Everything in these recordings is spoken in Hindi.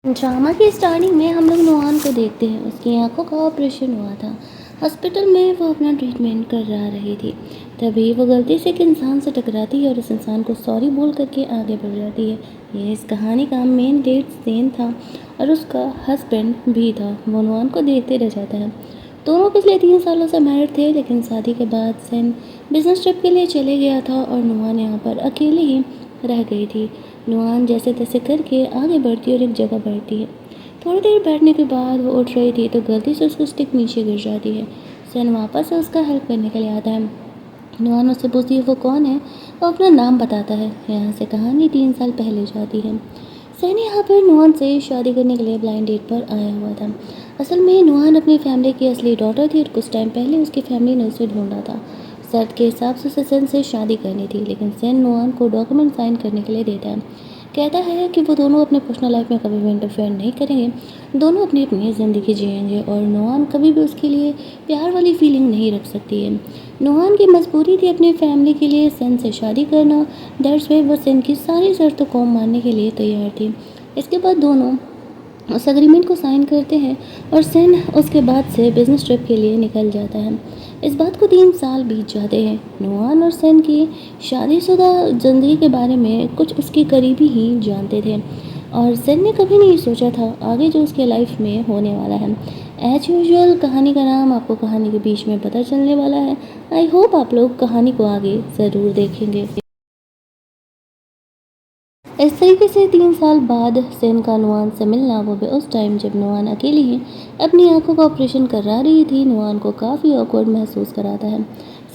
ड्रामा की स्टार्टिंग में हम लोग नुहान को देखते हैं। उसकी आंखों का ऑपरेशन हुआ था। हॉस्पिटल में वो अपना ट्रीटमेंट करा रही थी। तभी वो गलती से एक इंसान से टकराती है और उस इंसान को सॉरी बोल करके आगे बढ़ जाती है। ये इस कहानी का मेन डेट सीन था और उसका हस्बैंड भी था। वो नुहान को देखते रह जाता है। दोनों पिछले 3 सालों से मैरिड थे, लेकिन शादी के बाद सेन बिजनेस ट्रिप के लिए चले गया था और नुहान यहाँ पर अकेले ही रह गई थी। नुहान जैसे तैसे करके आगे बढ़ती है और एक जगह बैठती है। थोड़ी देर बैठने के बाद वो उठ रही थी तो गलती से उसकी स्टिक नीचे गिर जाती है। सन वापस से उसका हेल्प करने के लिए आता है। नुहान उससे पूछती है वो कौन है। वो अपना नाम बताता है। यहाँ से कहानी 3 साल पहले जाती है। सैन यहाँ पर नुहान से शादी करने के लिए ब्लाइंड डेट पर आया हुआ था। असल में नुहान अपनी फैमिली की असली डॉटर थी और कुछ टाइम पहले उसकी फैमिली ने उसे ढूंढा था। शर्त के हिसाब से उसे सैन से शादी करनी थी, लेकिन सैन नुहान को डॉक्यूमेंट साइन करने के लिए देता है। कहता है कि वो दोनों अपने पर्सनल लाइफ में कभी भी इंटरफेयर नहीं करेंगे। दोनों अपनी अपनी ज़िंदगी जिएंगे और नुहान कभी भी उसके लिए प्यार वाली फीलिंग नहीं रख सकती है। नुहान की मजबूरी थी अपनी फैमिली के लिए सैन से शादी करना। दैट्स वे वो सैन की सारी शर्तों को मानने के लिए तैयार थी। इसके बाद दोनों उस एग्रीमेंट को साइन करते हैं और सेन उसके बाद से बिजनेस ट्रिप के लिए निकल जाता है। इस बात को 3 साल बीत जाते हैं। नुहान और सेन की शादीशुदा ज़िंदगी के बारे में कुछ उसके करीबी ही जानते थे और सेन ने कभी नहीं सोचा था आगे जो उसके लाइफ में होने वाला है। एज यूजुअल कहानी का नाम आपको कहानी के बीच में पता चलने वाला है। आई होप आप लोग कहानी को आगे ज़रूर देखेंगे। इस तरीके से 3 साल बाद सेन का नुआन से मिलना, वो भी उस टाइम जब नुआन अकेली ही अपनी आंखों का ऑपरेशन करा रही थी, नुआन को काफ़ी ऑकवर्ड महसूस कराता है।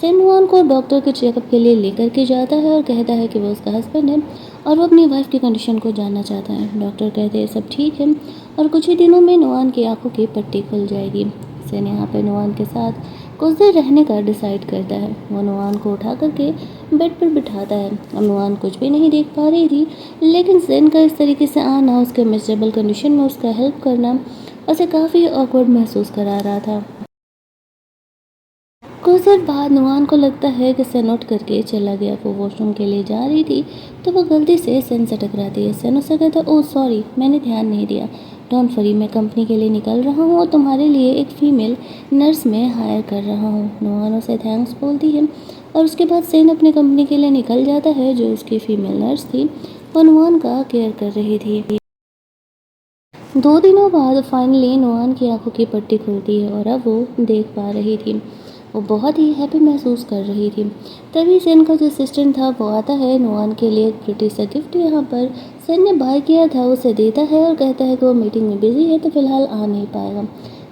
सेन नुआन को डॉक्टर के चेकअप के लिए लेकर के जाता है और कहता है कि वो उसका हस्बैंड है और वो अपनी वाइफ की कंडीशन को जानना चाहता है। डॉक्टर कहते हैं सब ठीक है और कुछ ही दिनों में नुआन की आंखों की पट्टी खुल जाएगी। सेन यहाँ पर नुआन के साथ कुछ देर रहने का डिसाइड करता है। वो नुआन को उठा करके बेड पर बिठाता है। अब नुआन कुछ भी नहीं देख पा रही थी, लेकिन सेन का इस तरीके से आना, उसके मिसेबल कंडीशन में उसका हेल्प करना उसे काफ़ी ऑकवर्ड महसूस करा रहा था। कुछ देर बाद नुआन को लगता है कि सेन उठ करके चला गया। वो वॉशरूम के लिए जा रही थी तो वो गलती से सेन से टकराती है। सेन उससे कहता है ओह सॉरी, मैंने ध्यान नहीं दिया। डोंट वरी, मैं कंपनी के लिए निकल रहा हूँ और तुम्हारे लिए एक फ़ीमेल नर्स में हायर कर रहा हूँ। नुआन उसे थैंक्स बोलती है और उसके बाद सेन अपनी कंपनी के लिए निकल जाता है। जो उसकी फ़ीमेल नर्स थी वो नुआन का केयर कर रही थी। 2 दिनों बाद फाइनली नुआन की आंखों की पट्टी खुलती है और अब वो देख पा रही थी। वो बहुत ही हैप्पी महसूस कर रही थी। तभी सेन का जो असिस्टेंट था वो आता है। नुआन के लिए एक प्रिटी सा गिफ्ट यहाँ पर सेन ने बाय किया था उसे देता है और कहता है कि वो मीटिंग में बिजी है तो फिलहाल आ नहीं पाएगा।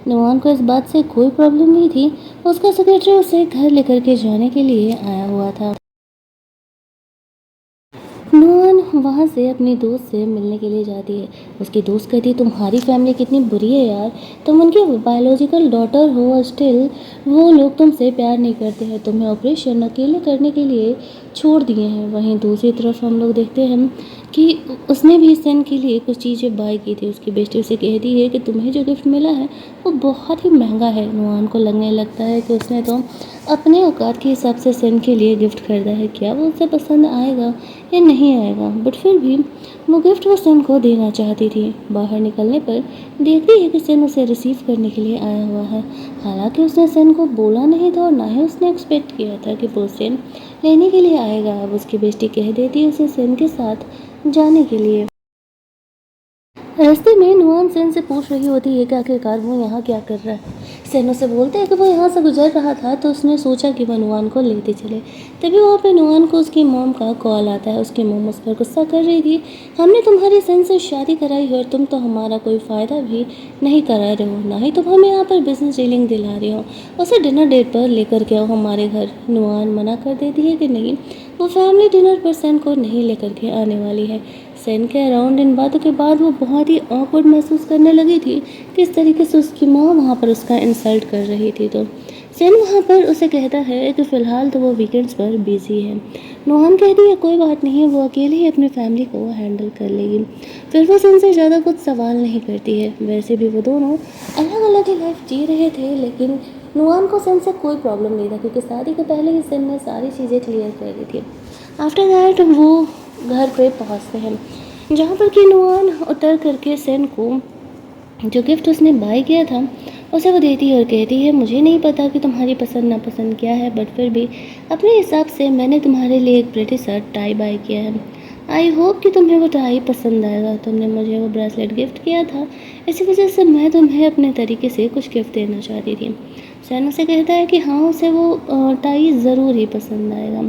नुआन को इस बात से कोई प्रॉब्लम नहीं थी। उसका सेक्रेटरी उसे घर लेकर के जाने के लिए आया हुआ था। नुआन वहाँ से अपनी दोस्त से मिलने के लिए जाती है। उसकी दोस्त कहती है तुम्हारी फैमिली कितनी बुरी है यार, तुम उनकी बायोलॉजिकल डॉटर हो और स्टिल वो लोग तुमसे प्यार नहीं करते हैं, तुम्हें ऑपरेशन अकेले करने के लिए छोड़ दिए हैं। वहीं दूसरी तरफ हम लोग देखते हैं कि उसने भी सेन के लिए कुछ चीज़ें बाय की थी। उसकी बेस्टी उसे कहती है कि तुम्हें जो गिफ्ट मिला है वो बहुत ही महंगा है। नुआन को लगने लगता है कि उसने तो अपने औकात के हिसाब से सेन के लिए गिफ्ट खरीदा है, क्या वो उसे पसंद आएगा या नहीं आएगा, बट फिर भी वो गिफ्ट वो सेन को देना चाहती थी। बाहर निकलने पर देखती है कि सेन उसे रिसीव करने के लिए आया हुआ है। हालांकि उसने सेन को बोला नहीं था और ना ही उसने एक्सपेक्ट किया था कि वो सेन लेने के लिए आएगा। अब उसकी बेस्टी कह देती है उसे सेन के साथ जाने के लिए। रास्ते में नुआन सेन से पूछ रही होती है कि आखिरकार वो यहाँ क्या कर रहा है। सेन उसे बोलते हैं कि वो यहाँ से गुजर रहा था तो उसने सोचा कि वह नुआन को लेते चले। तभी वहाँ पे नुआन को उसकी मॉम का कॉल आता है। उसकी मॉम उस पर गुस्सा कर रही थी, हमने तुम्हारी सेन से शादी कराई है और तुम तो हमारा कोई फ़ायदा भी नहीं करा रहे हो, ना ही तुम हमें यहाँ पर बिजनेस डीलिंग दिला रहे हो। उसे डिनर डेट पर लेकर के आओ हमारे घर। नुआन मना कर देती है कि नहीं, वो फैमिली डिनर पर सेन को नहीं लेकर के आने वाली है। सेन के अराउंड इन बातों के बाद वो बहुत ही ऑकवर्ड महसूस करने लगी थी। किस तरीके से उसकी माँ वहाँ पर उसका इंसल्ट कर रही थी। तो सेन वहाँ पर उसे कहता है कि फ़िलहाल तो वो वीकेंड्स पर बिजी है। नुआन कहती है कोई बात नहीं है, वो अकेले ही अपनी फैमिली को हैंडल कर लेगी। फिर वो सेन से ज़्यादा कुछ सवाल नहीं करती है। वैसे भी वो दोनों अलग अलग ही लाइफ जी रहे थे, लेकिन नुआन को सेन से कोई प्रॉब्लम नहीं था क्योंकि शादी के पहले ही सेन ने सारी चीज़ें क्लियर कर दी थी। आफ्टर दैट वो घर पे पहुंचते हैं। जहाँ पर कि नुआन उतर करके सेन को जो गिफ्ट उसने बाय किया था उसे वो देती है और कहती है, मुझे नहीं पता कि तुम्हारी पसंद नापसंद क्या है, बट फिर भी अपने हिसाब से मैंने तुम्हारे लिए एक प्रिटी सा टाई बाय किया है। आई होप कि तुम्हें वो टाई पसंद आएगा। तुमने मुझे वो ब्रेसलेट गिफ्ट किया था, इसी वजह से मैं तुम्हें अपने तरीके से कुछ गिफ्ट देना चाहती थी। सैन उसे कहता है कि हाँ, उसे वो टाई ज़रूर ही पसंद आएगा।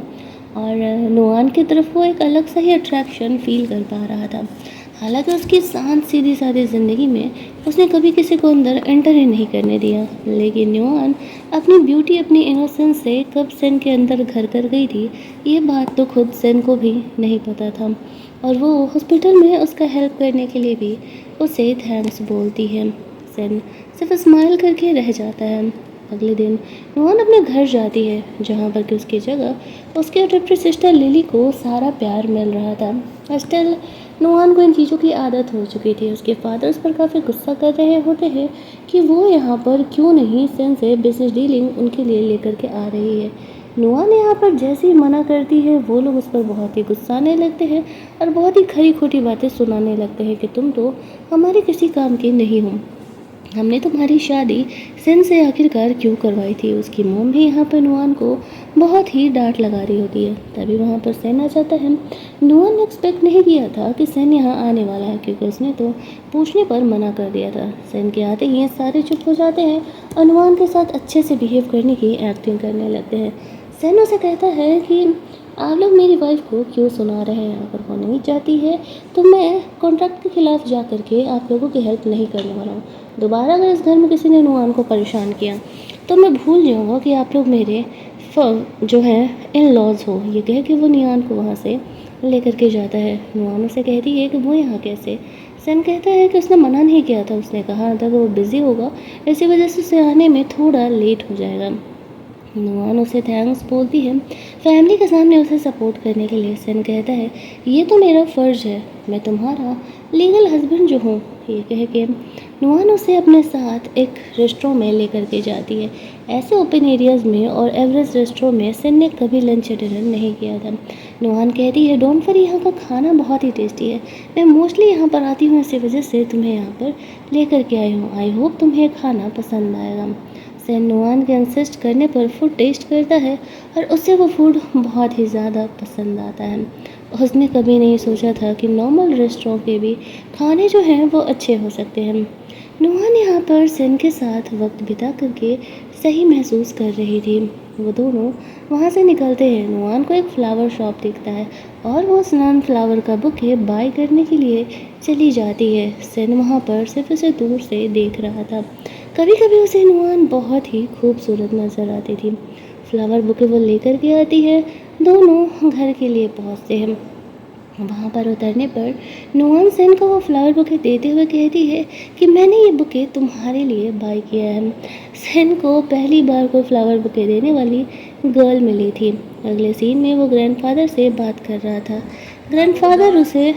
और नुआन की तरफ वो एक अलग सा ही अट्रैक्शन फील कर पा रहा था। हालांकि उसकी शांत सीधी सादी ज़िंदगी में उसने कभी किसी को अंदर एंटर ही नहीं करने दिया, लेकिन नुआन अपनी ब्यूटी, अपनी इनोसेंस से कब सेन के अंदर घर कर गई थी, ये बात तो खुद सेन को भी नहीं पता था। और वो हॉस्पिटल में उसका हेल्प करने के लिए भी उसे थैंक्स बोलती है। सेन सिर्फ स्माइल करके रह जाता है। अगले दिन नुआन अपने घर जाती है, जहाँ पर कि उसकी जगह उसके अडॉप्टेड सिस्टर लिली को सारा प्यार मिल रहा था। स्टिल नुआन को इन चीज़ों की आदत हो चुकी थी। उसके फादर उस पर काफ़ी गुस्सा कर रहे होते हैं कि वो यहाँ पर क्यों नहीं सेन से बिजनेस डीलिंग उनके लिए लेकर के आ रही है। नुआन यहाँ पर जैसे ही मना करती है, वो लोग उस पर बहुत ही गुस्साने लगते हैं और बहुत ही खरी खोटी बातें सुनाने लगते हैं कि तुम तो हमारे किसी काम की नहीं हो, हमने तुम्हारी शादी सेन से आखिरकार क्यों करवाई थी। उसकी मॉम भी यहाँ पर नुआन को बहुत ही डांट लगा रही होती है। तभी वहाँ पर सेन आ जाता है। नुआन ने एक्सपेक्ट नहीं किया था कि सेन यहाँ आने वाला है, क्योंकि उसने तो पूछने पर मना कर दिया था। सेन के आते ही सारे चुप हो जाते हैं और नुआन के साथ अच्छे से बिहेव करने की एक्टिंग करने लगते हैं। सेन उसे कहता है कि आप लोग मेरी वाइफ को क्यों सुना रहे हैं, अगर वो नहीं चाहती है तो मैं कॉन्ट्रैक्ट के खिलाफ जा करके आप लोगों की हेल्प नहीं करने वाला हूँ। दोबारा अगर इस घर में किसी ने नुआन को परेशान किया तो मैं भूल जाऊँगा कि आप लोग मेरे जो है इन लॉज हो। ये कह के वो नुआन को वहाँ से लेकर के जाता है। नुआन उसे कहती है कि वो यहाँ कैसे। सेन कहता है कि उसने मना नहीं किया था, उसने कहा था कि वो बिज़ी होगा, इसी वजह से उसे आने में थोड़ा लेट हो जाएगा। नुआन उसे थैंक्स बोलती है फैमिली के सामने उसे सपोर्ट करने के लिए। सेन कहता है, ये तो मेरा फ़र्ज़ है, मैं तुम्हारा लीगल हस्बैंड जो हूँ। ये कह के नुआन उसे अपने साथ एक रेस्टोरेंट में लेकर के जाती है। ऐसे ओपन एरियाज़ में और एवरेज रेस्टोरेंट में सेन ने कभी लंच डिनर नहीं किया था। नुआन कहती है, डोंट वरी, यहाँ का खाना बहुत ही टेस्टी है, मैं मोस्टली यहाँ पर आती हूँ, इसी वजह से तुम्हें यहाँ पर लेकर के आई हूँ। आई होप तुम्हें खाना पसंद आएगा। सेन नुआन के इंसिस्ट करने पर फूड टेस्ट करता है और उसे वो फूड बहुत ही ज़्यादा पसंद आता है। उसने कभी नहीं सोचा था कि नॉर्मल रेस्टोरेंट के भी खाने जो हैं वो अच्छे हो सकते हैं। नुआन यहाँ पर सेन के साथ वक्त बिता करके सही महसूस कर रही थी। वो दोनों वहाँ से निकलते हैं। नुआन को एक फ्लावर शॉप दिखता है और वो स्नान फ्लावर का बुके बाय करने के लिए चली जाती है। सेन वहाँ पर सिर्फ उसे दूर से देख रहा था। कभी कभी उसे नुआन बहुत ही खूबसूरत नज़र आती थी। फ्लावर बुके वो लेकर के आती है। दोनों घर के लिए पहुँचते हैं। वहाँ पर उतरने पर नुआन सेन को वो फ्लावर बुके देते हुए कहती है कि मैंने ये बुके तुम्हारे लिए बाय किया है। सेन को पहली बार को फ्लावर बुके देने वाली गर्ल मिली थी। अगले सीन में वो ग्रैंडफादर से बात कर रहा था। ग्रैंडफादर उसे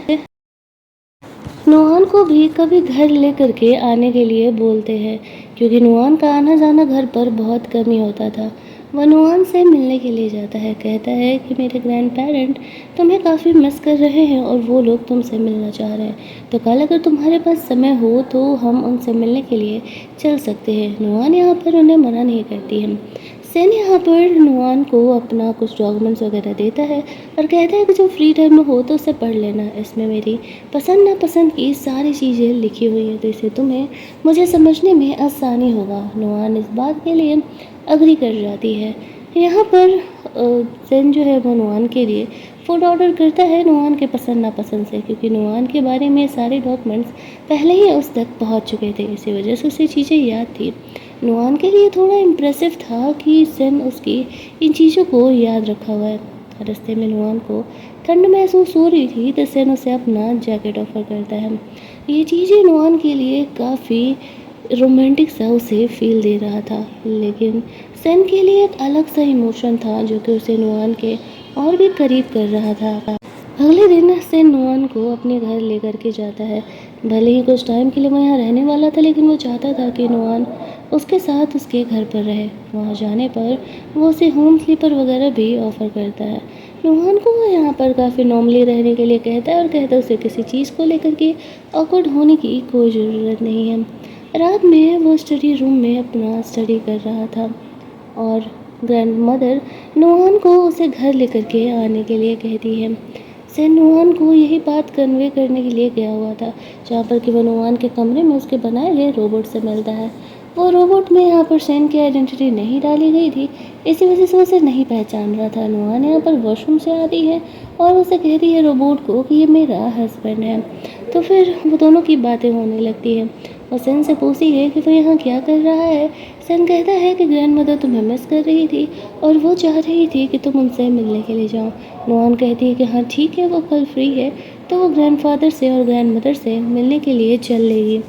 नुआन को भी कभी घर लेकर के आने के लिए बोलते हैं, क्योंकि नुआन का आना जाना घर पर बहुत कम ही होता था। वह नुआन से मिलने के लिए जाता है, कहता है कि मेरे ग्रैंड पेरेंट तुम्हें काफ़ी मिस कर रहे हैं और वो लोग तुमसे मिलना चाह रहे हैं, तो कल अगर तुम्हारे पास समय हो तो हम उनसे मिलने के लिए चल सकते हैं। नुआन यहाँ पर उन्हें मना नहीं करती है। सेन यहाँ पर नुआन को अपना कुछ डॉक्यूमेंट्स वगैरह देता है और कहता है कि जो फ्री टाइम में हो तो उसे पढ़ लेना, इसमें मेरी पसंद नापसंद की सारी चीज़ें लिखी हुई हैं, तो इसे तुम्हें मुझे समझने में आसानी होगा। नुआन इस बात के लिए अग्री कर जाती है। यहाँ पर सेन जो है वो नुआन के लिए फूड ऑर्डर करता है नुआन के पसंद नापसंद से, क्योंकि नुआन के बारे में सारे डॉक्यूमेंट्स पहले ही उस तक पहुँच चुके थे, इसी वजह से उसे चीज़ें याद थी। नुआन के लिए थोड़ा इम्प्रेसिव था कि सेन उसकी इन चीज़ों को याद रखा हुआ है। रास्ते में नुआन को ठंड महसूस हो रही थी तो सेन उसे अपना जैकेट ऑफर करता है। ये चीज़ें नुआन के लिए काफ़ी रोमांटिक सा उसे फील दे रहा था, लेकिन सेन के लिए एक अलग सा इमोशन था जो कि उसे नुआन के और भी करीब कर रहा था। अगले दिन सेन नुआन को अपने घर लेकर के जाता है। भले ही कुछ टाइम के लिए वो यहाँ रहने वाला था, लेकिन वो चाहता था कि नुआन उसके साथ उसके घर पर रहे। वहाँ जाने पर वो उसे होम स्लीपर वगैरह भी ऑफ़र करता है। रोहन को वो यहाँ पर काफ़ी नॉर्मली रहने के लिए कहता है और कहता है उसे किसी चीज़ को लेकर के ऑकवर्ड होने की कोई ज़रूरत नहीं है। रात में वो स्टडी रूम में अपना स्टडी कर रहा था और ग्रैंड मदर नोहान को उसे घर लेकर के आने के लिए कहती है। सैन नोहान को यही बात कन्वे करने के लिए गया हुआ था, जहाँ पर कि वो नोहान के कमरे में उसके बनाए गए रोबोट से मिलता है। वो रोबोट में यहाँ पर सैन की आइडेंटिटी नहीं डाली गई थी, इसी वजह से उसे नहीं पहचान रहा था। नोहान यहाँ पर वॉशरूम से आती है और उसे कहती है रोबोट को कि ये मेरा हस्बैंड है। तो फिर वो दोनों की बातें होने लगती हैं और सैन से पूछती है कि वो यहाँ क्या कर रहा है। सैन कहता है कि ग्रैंड मदर तुम्हें मिस कर रही थी और वो चाह रही थी कि तुम उनसे मिलने के लिए जाओ। नोहान कहती है कि हाँ ठीक है, वो कल फ्री है, तो वो ग्रैंडफादर से और ग्रैंड मदर से मिलने के लिए चल लेगी।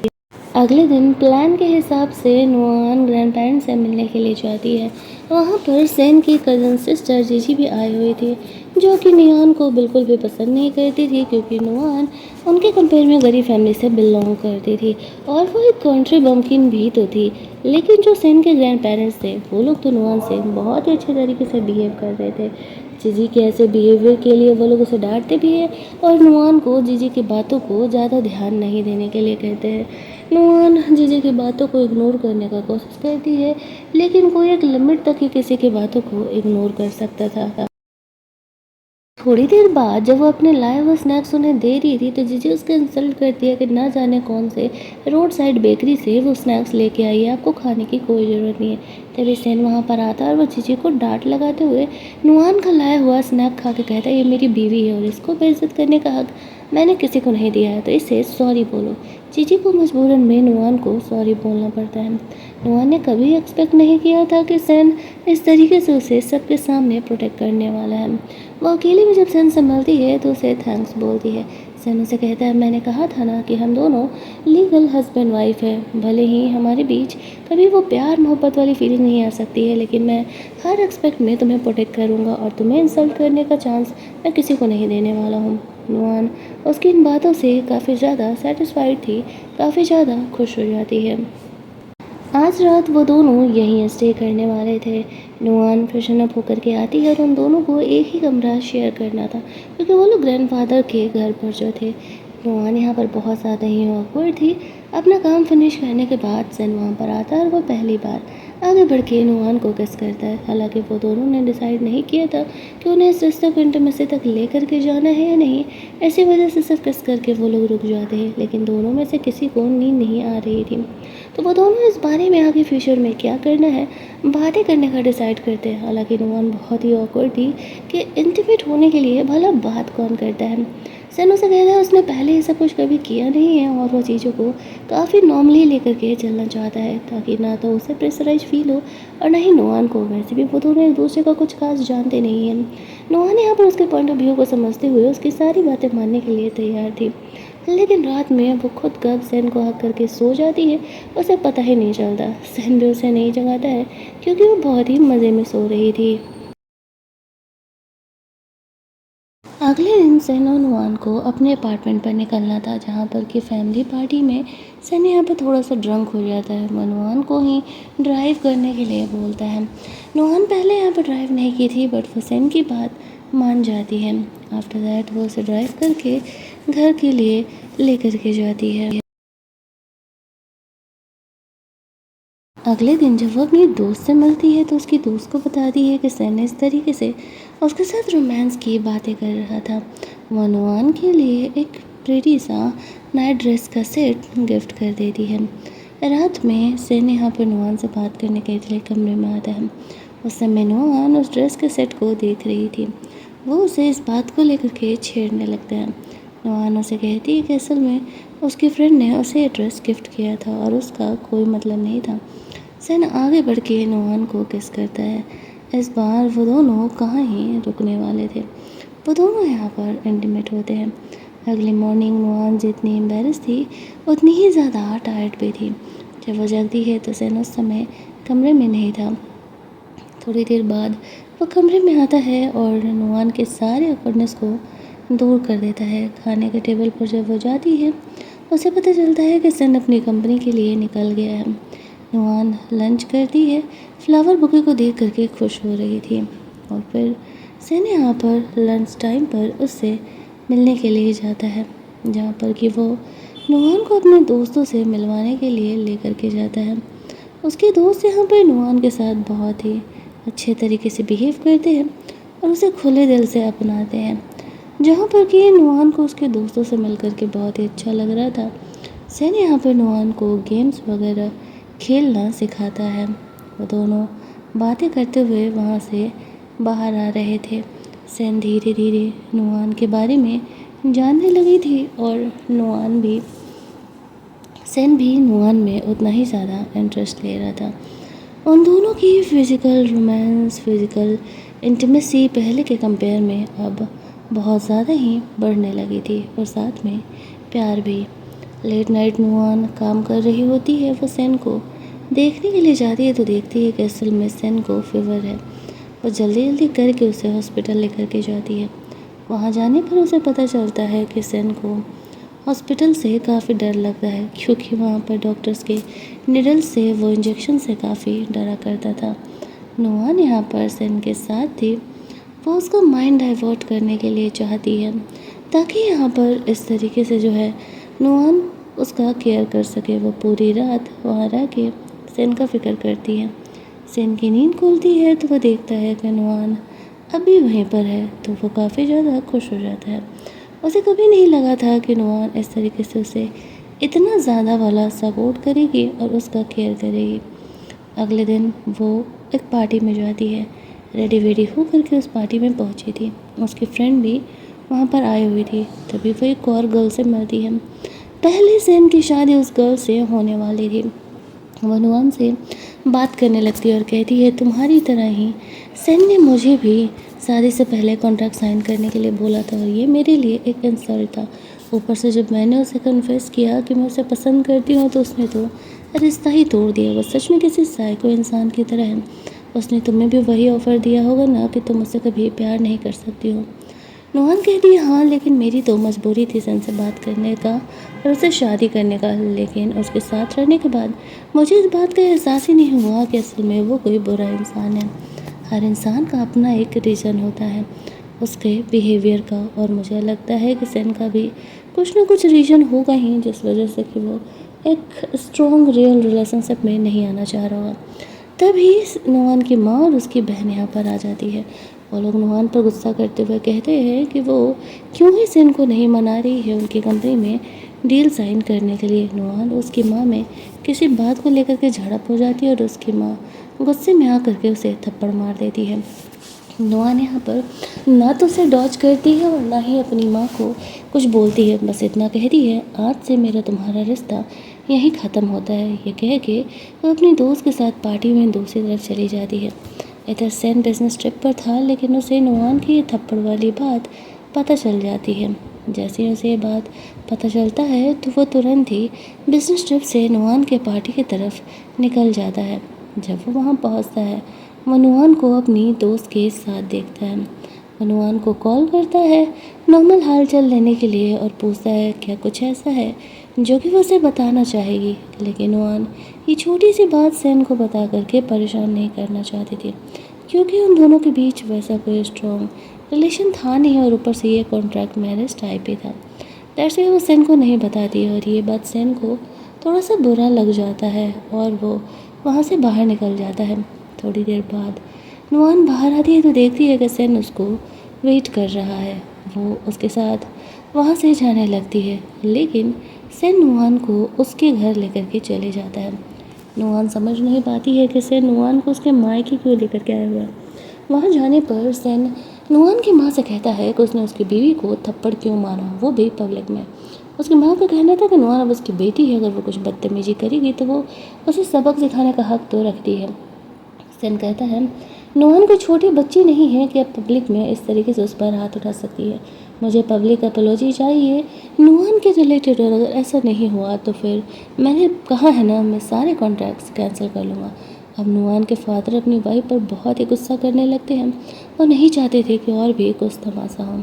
अगले दिन प्लान के हिसाब से नोआन ग्रैंड पेरेंट्स से मिलने के लिए जाती है। वहाँ पर सैन की कज़न सिस्टर जीजी भी आई हुई थी, जो कि नियान को बिल्कुल भी पसंद नहीं करती थी, क्योंकि नोआन उनके कंपेयर में गरीब फैमिली से बिलोंग करती थी और वो एक कंट्री बम्किन भी तो थी। लेकिन जो सैन के ग्रैंड पेरेंट्स थे वो लोग तो नोआन से बहुत ही अच्छे तरीके से बिहेव कर रहे थे। जीजी के ऐसे बिहेवियर के लिए वो लोग उसे डांटते भी है और नोआन को जीजी की बातों को ज़्यादा ध्यान नहीं देने के लिए कहते हैं। नोआन जीजी की बातों को इग्नोर करने का कोशिश करती है, लेकिन कोई एक लिमिट तक ही किसी की बातों को इग्नोर कर सकता था। थोड़ी देर बाद जब वो अपने लाए हुए स्नैक्स उन्हें दे रही थी, तो जीजी उसको इंसल्ट करती है कि ना जाने कौन से रोड साइड बेकरी से वो स्नैक्स लेके आई है, आपको खाने की कोई ज़रूरत नहीं है। तभी सैन वहाँ पर आता है और वो जीजी को डांट लगाते हुए नुआन का लाया हुआ स्नैक खा के कहता है ये मेरी बीवी है और इसको बेइज्जत करने का हक मैंने किसी को नहीं दिया है, तो इससे सॉरी बोलो। जीजी को मजबूरन में नुआन को सॉरी बोलना पड़ता है। नुआन ने कभी एक्सपेक्ट नहीं किया था कि सैन इस तरीके से उसे सबके सामने प्रोटेक्ट करने वाला है। वो अकेले में जब सैन से मिलती है तो उसे थैंक्स बोलती है। सैन उसे कहता है मैंने कहा था ना कि हम दोनों लीगल हस्बैंड वाइफ है, भले ही हमारे बीच कभी वो प्यार मोहब्बत वाली फीलिंग नहीं आ सकती है, लेकिन मैं हर एक्सपेक्ट में तुम्हें प्रोटेक्ट करूँगा और तुम्हें इंसल्ट करने का चांस मैं किसी को नहीं देने वाला हूँ। नुआन उसकी इन बातों से काफ़ी ज़्यादा सेटिस्फाइड थी, काफ़ी ज़्यादा खुश हो जाती है। आज रात वो दोनों यहीं स्टे करने वाले थे। नुआन फ्रेशन अप होकर के आती है और उन दोनों को एक ही कमरा शेयर करना था, क्योंकि वो लोग ग्रैंडफादर के घर पर जो थे। नुआन यहाँ पर बहुत ज़्यादा ही ऑकवर्ड थी। अपना काम फिनिश करने के बाद सैन वहाँ पर आता है और वो पहली बार आगे बढ़ के नुआन को किस करता है। हालांकि वो दोनों ने डिसाइड नहीं किया था कि उन्हें इस रिश्ते को इंटीमेसी तक ले करके जाना है या नहीं, ऐसी वजह से सिर्फ किस करके वो लोग रुक जाते हैं। लेकिन दोनों में से किसी को नींद नहीं आ रही थी, तो वो दोनों इस बारे में आगे फ्यूचर में क्या करना है बातें करने का डिसाइड करते हैं। हालांकि नुआन बहुत ही ऑकवर्ड थी कि इंटीमेट होने के लिए भला बात कौन करता है। सैन उसे कहता है उसने पहले ऐसा कुछ कभी किया नहीं है और वो चीज़ों को काफ़ी नॉर्मली लेकर के चलना चाहता है, ताकि ना तो उसे प्रेशराइज फील हो और ना ही नुआन को। वैसे भी वो दोनों एक दूसरे का कुछ खास जानते नहीं हैं। नुआन यहाँ पर उसके पॉइंट ऑफ व्यू को समझते हुए उसकी सारी बातें मानने के लिए तैयार थी। लेकिन रात में वो खुद कब सैन को हक करके सो जाती है उसे पता ही नहीं चलता। सैन भी उसे नहीं जगाता है, क्योंकि वो बहुत ही मज़े में सो रही थी। अगले दिन सैन और नुआन को अपने अपार्टमेंट पर निकलना था, जहाँ पर कि फैमिली पार्टी में सैन यहाँ पर थोड़ा सा ड्रंक हो जाता है। वो नुआन को ही ड्राइव करने के लिए बोलता है। नुआन पहले यहाँ पर ड्राइव नहीं की थी, बट वो सैन की बात मान जाती है। आफ्टर दैट वो उसे ड्राइव करके घर के लिए लेकर के जाती है। अगले दिन जब वो अपनी दोस्त से मिलती है तो उसकी दोस्त को बताती है कि सैन इस तरीके से उसके साथ रोमांस की बातें कर रहा था। वो नुआन के लिए एक प्रेटी सा नाइट ड्रेस का सेट गिफ्ट कर देती है। रात में सैन यहाँ पर नुआन से बात करने के लिए कमरे में आता है। उस समय नुआन उस ड्रेस के सेट को देख रही थी। वो उसे इस बात को लेकर के छेड़ने लगता है। नुआन उसे कहती है कि असल में उसकी फ्रेंड ने उसे ये ड्रेस गिफ्ट किया था और उसका कोई मतलब नहीं था। सैन आगे बढ़ के नुआन को किस करता है। इस बार वो दोनों कहाँ ही रुकने वाले थे, वो दोनों यहाँ पर इंटीमेट होते हैं। अगली मॉर्निंग नुआन जितनी एम्बेरस थी उतनी ही ज़्यादा टायर्ड भी थी। जब वो जगती है तो सैन उस समय कमरे में नहीं था। थोड़ी देर बाद वो कमरे में आता है और नुआन के सारे अकवर्डनेस को दूर कर देता है। खाने के टेबल पर जब वो जाती है उसे पता चलता है कि सैन अपनी कंपनी के लिए निकल गया है। नुआन लंच करती है, फ्लावर बुके को देख करके खुश हो रही थी और फिर सेन यहाँ पर लंच टाइम पर उससे मिलने के लिए जाता है, जहाँ पर कि वो नुआन को अपने दोस्तों से मिलवाने के लिए लेकर के जाता है। उसके दोस्त यहाँ पर नुआन के साथ बहुत ही अच्छे तरीके से बिहेव करते हैं और उसे खुले दिल से अपनाते हैं, जहाँ पर कि नुआन को उसके दोस्तों से मिलकर के बहुत ही अच्छा लग रहा था। सेन यहाँ पर नुआन को गेम्स वगैरह खेलना सिखाता है। वो दोनों बातें करते हुए वहाँ से बाहर आ रहे थे। सेन धीरे धीरे नुआन के बारे में जानने लगी थी और सेन भी नुआन में उतना ही ज़्यादा इंटरेस्ट ले रहा था। उन दोनों की फिज़िकल रोमांस, फिज़िकल इंटीमेसी पहले के कंपेयर में अब बहुत ज़्यादा ही बढ़ने लगी थी और साथ में प्यार भी। लेट नाइट नुआन काम कर रही होती है। वो सेन को देखने के लिए जाती है तो देखती है कि असल में सेन को फीवर है। वो जल्दी जल्दी करके उसे हॉस्पिटल लेकर के जाती है। वहाँ जाने पर उसे पता चलता है कि सेन को हॉस्पिटल से काफ़ी डर लगता है, क्योंकि वहाँ पर डॉक्टर्स के निडल से, वो इंजेक्शन से काफ़ी डरा करता था। नुआन यहाँ पर सेन के साथ थी। वो उसको माइंड डाइवर्ट करने के लिए चाहती है, ताकि यहाँ पर इस तरीके से जो है नुआन उसका केयर कर सके। वो पूरी रात वहाँ रह के सेन का फिक्र करती है। सेन की नींद खुलती है तो वो देखता है कि नुआन अभी वहीं पर है, तो वो काफ़ी ज़्यादा खुश हो जाता है। उसे कभी नहीं लगा था कि नुआन इस तरीके से उसे इतना ज़्यादा वाला सपोर्ट करेगी और उसका केयर करेगी। अगले दिन वो एक पार्टी में जाती है। रेडी वेडी हो करके उस पार्टी में पहुंची थी। उसकी फ्रेंड भी वहाँ पर आई हुई थी। तभी वो एक और गर्ल से मिलती है। पहले सेन की शादी उस गर्ल से होने वाली थी। वो नुआन से बात करने लगती है और कहती है, तुम्हारी तरह ही सेन ने मुझे भी शादी से पहले कॉन्ट्रैक्ट साइन करने के लिए बोला था और ये मेरे लिए एक इंसल्ट था। ऊपर से जब मैंने उसे कन्फेस किया कि मैं उसे पसंद करती हूँ तो उसने तो रिश्ता ही तोड़ दिया। वो सच में किसी साइको इंसान की तरह है। उसने तुम्हें भी वही ऑफ़र दिया होगा ना कि तुम उससे कभी प्यार नहीं कर सकती हो। नुआन कहती है, हाँ, लेकिन मेरी तो मजबूरी थी सेन से बात करने का और उससे शादी करने का। लेकिन उसके साथ रहने के बाद मुझे इस बात का एहसास ही नहीं हुआ कि असल में वो कोई बुरा इंसान है। हर इंसान का अपना एक रीज़न होता है उसके बिहेवियर का, और मुझे लगता है कि सेन का भी कुछ ना कुछ रीज़न होगा ही, जिस वजह से कि वो एक स्ट्रॉन्ग रियल रिलेशनशिप में नहीं आना चाह रहा होगा। तभी नुआन की माँ और उसकी बहन यहाँ पर आ जाती है। वो लोग नुआन पर गुस्सा करते हुए कहते हैं कि वो क्यों ही सेन को नहीं मना रही है उनकी कंपनी में डील साइन करने के लिए। नुआन और उसकी माँ में किसी बात को लेकर के झड़प हो जाती है और उसकी माँ गुस्से में आकर के उसे थप्पड़ मार देती है। नुआन यहाँ पर ना तो उसे डॉज करती है और ना ही अपनी माँ को कुछ बोलती है। बस इतना कहती है, आज से मेरा तुम्हारा रिश्ता यहीं ख़त्म होता है। ये कह के वो अपनी दोस्त के साथ पार्टी में दूसरी तरफ चली जाती है। इधर सेन बिजनेस ट्रिप पर था, लेकिन उसे नुआन की ये थप्पड़ वाली बात पता चल जाती है। जैसे ही उसे ये बात पता चलता है तो वो तुरंत ही बिजनेस ट्रिप से नुआन के पार्टी की तरफ निकल जाता है। जब वो वहाँ पहुँचता है, वो नुआन को अपनी दोस्त के साथ देखता है। वो नुआन को कॉल करता है नॉर्मल हालचाल लेने के लिए और पूछता है क्या कुछ ऐसा है जो कि वो उसे बताना चाहेगी। लेकिन नुआन ये छोटी सी बात सेन को बता करके परेशान नहीं करना चाहती थी, क्योंकि उन दोनों के बीच वैसा कोई स्ट्रॉन्ग रिलेशन था नहीं और ऊपर से ये कॉन्ट्रैक्ट मैरिज टाइप ही था। दरअसल वो सेन को नहीं बताती और ये बात सेन को थोड़ा सा बुरा लग जाता है और वो वहाँ से बाहर निकल जाता है। थोड़ी देर बाद नुआन बाहर आती है तो देखती है कि सेन उसको वेट कर रहा है। वो उसके साथ वहाँ से जाने लगती है, लेकिन सेन नुआन को उसके घर लेकर के चले जाता है। नुआन समझ नहीं पाती है कि सेन नुआन को उसके मायके क्यों लेकर के आया हुआ है। वहाँ जाने पर सेन नुआन की माँ से कहता है कि उसने उसकी बीवी को थप्पड़ क्यों मारा, वो भी पब्लिक में। उसकी माँ का कहना था कि नुआन अब उसकी बेटी है, अगर वो कुछ बदतमीजी करेगी तो वो उसे सबक सिखाने का हक तो रखती है। सेन कहता है, नुआन कोई छोटी बच्ची नहीं है कि अब पब्लिक में इस तरीके से उस पर हाथ उठा सकती है। मुझे पब्लिक अपॉलॉजी चाहिए नुआन के रिलेटेड, और अगर ऐसा नहीं हुआ तो फिर मैंने कहा है ना, मैं सारे कॉन्ट्रैक्ट्स कैंसिल कर लूँगा। अब नुआन के फादर अपनी वाइफ पर बहुत ही गुस्सा करने लगते हैं और नहीं चाहते थे कि और भी कुछ तमाशा हो।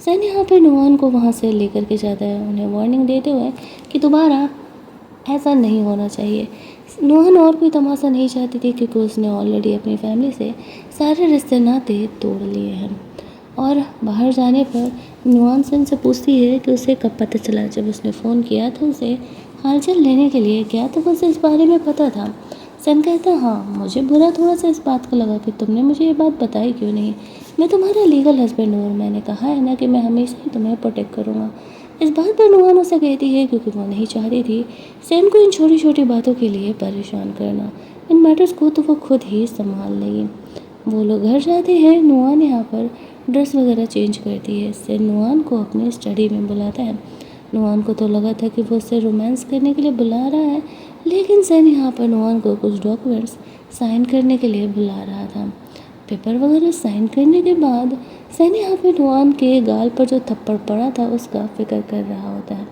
सैन यहाँ पर नुआन को वहाँ से लेकर के जाता है, उन्हें वार्निंग देते हुए कि दोबारा ऐसा नहीं होना चाहिए। नुआन और कोई तमाशा नहीं चाहती थी, क्योंकि उसने ऑलरेडी अपनी फैमिली से सारे रिश्ते नाते तोड़ लिए हैं। और बाहर जाने पर नुआन सेन से पूछती है कि उसे कब पता चला। जब उसने फ़ोन किया तो उसे हालचाल लेने के लिए गया तो उसे इस बारे में पता था। सन कहता है, हाँ मुझे बुरा थोड़ा सा इस बात का लगा कि तुमने मुझे ये बात बताई क्यों नहीं। मैं तुम्हारा लीगल हस्बैंड हूँ और मैंने कहा है ना कि मैं हमेशा ही तुम्हें प्रोटेक्ट करूँगा। इस बात पर नुआन उसे कहती है क्योंकि वो नहीं चाहती थी सैन को इन छोटी छोटी बातों के लिए परेशान करना। इन मैटर्स को तो वो खुद ही संभाल लेगी। वो लोग घर जाते हैं। नुआन यहाँ पर ड्रेस वगैरह चेंज करती है। सैन नुआन को अपने स्टडी में बुलाता है। नुआन को तो लगा था कि वो उससे रोमांस करने के लिए बुला रहा है, लेकिन सैन यहाँ पर नुआन को कुछ डॉक्यूमेंट्स साइन करने के लिए बुला रहा था। पेपर वगैरह साइन करने के बाद सैन यहाँ पे नुआन के गाल पर जो थप्पड़ पड़ा था उसका फिक्र कर रहा होता है।